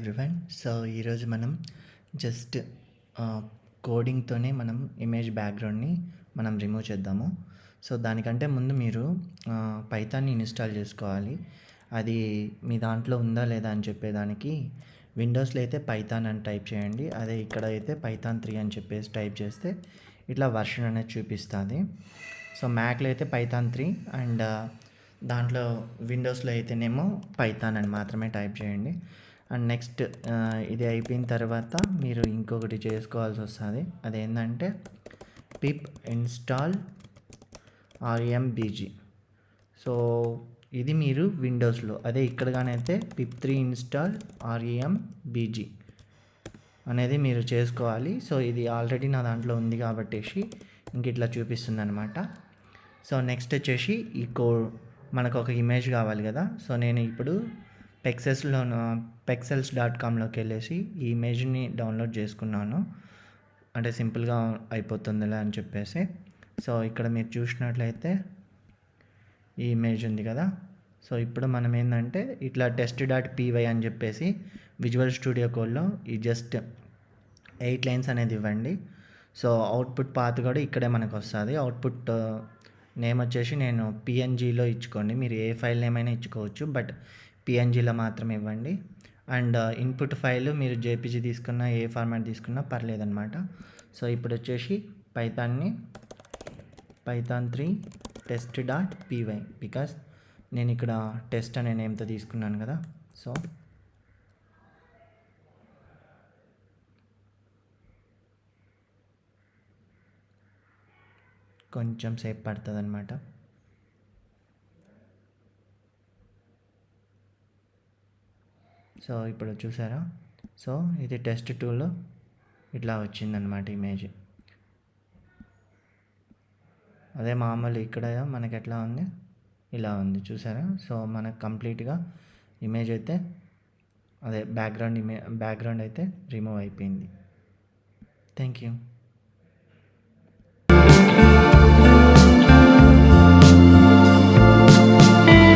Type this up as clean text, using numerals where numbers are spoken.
Everyone. So ఈరోజు మనం just కోడింగ్తోనే మనం ఇమేజ్ బ్యాక్గ్రౌండ్ని మనం రిమూవ్ చేద్దాము. సో దానికంటే ముందు మీరు పైథాన్ని ఇన్స్టాల్ చేసుకోవాలి. అది మీ దాంట్లో ఉందా లేదా అని చెప్పేదానికి విండోస్లో అయితే పైథాన్ అని టైప్ చేయండి. అదే ఇక్కడ అయితే పైథాన్ 3 అని చెప్పేసి టైప్ చేస్తే ఇట్లా వర్షన్ అనేది చూపిస్తుంది. సో మ్యాక్లో అయితే పైథాన్ 3 అండ్ దాంట్లో విండోస్లో అయితేనేమో పైథాన్ అని మాత్రమే టైప్ చేయండి. అండ్ నెక్స్ట్ ఇది అయిపోయిన తర్వాత మీరు ఇంకొకటి చేసుకోవాల్సి వస్తుంది. అదేంటంటే పిప్ ఇన్స్టాల్ RMBG. సో ఇది మీరు విండోస్లో, అదే ఇక్కడ కానైతే పిప్ 3 ఇన్స్టాల్ RMBG అనేది మీరు చేసుకోవాలి. సో ఇది ఆల్రెడీ నా దాంట్లో ఉంది కాబట్టి ఇంక ఇట్లా చూపిస్తుంది అనమాట. సో నెక్స్ట్ వచ్చేసి ఈ మనకు ఒక ఇమేజ్ కావాలి కదా. సో నేను ఇప్పుడు pexels.comలోకి వెళ్ళేసి ఈ ఇమేజ్ని డౌన్లోడ్ చేసుకున్నాను. అంటే సింపుల్గా అయిపోతుందిలే అని చెప్పేసి. సో ఇక్కడ మీరు చూసినట్లయితే ఈ ఇమేజ్ ఉంది కదా. సో ఇప్పుడు మనం ఏంటంటే ఇట్లా test.py అని చెప్పేసి విజువల్ స్టూడియో కోడ్లో ఈ జస్ట్ 8 లైన్స్ అనేది ఇవ్వండి. సో అవుట్పుట్ పాత్ కూడా ఇక్కడే మనకు వస్తుంది. అవుట్పుట్ నేమ్ వచ్చేసి నేను PNGలో ఇచ్చుకోండి. మీరు ఏ ఫైల్ నేమ్ అయినా ఇచ్చుకోవచ్చు, బట్ PNGలో మాత్రమే ఇవ్వండి. అండ్ ఇన్పుట్ ఫైల్ మీరు JPG తీసుకున్నా ఏ ఫార్మాట్ తీసుకున్నా పర్లేదన్నమాట. సో ఇప్పుడు వచ్చేసి పైథాన్ 3 test.py, బికాస్ నేను ఇక్కడ టెస్ట్ అనే నేమ్తో తీసుకున్నాను కదా. సో కొంచెం సేపు పడుతుంది అనమాట. సో ఇప్పుడు చూసారా. సో ఇది టెస్ట్ 2లో ఇట్లా వచ్చిందనమాట ఇమేజ్. అదే మామూలు ఇక్కడ మనకి ఎట్లా ఉంది, ఇలా ఉంది చూసారా. సో మనకు కంప్లీట్గా ఇమేజ్ అయితే అదే బ్యాక్గ్రౌండ్ అయితే రిమూవ్ అయిపోయింది. Thank you.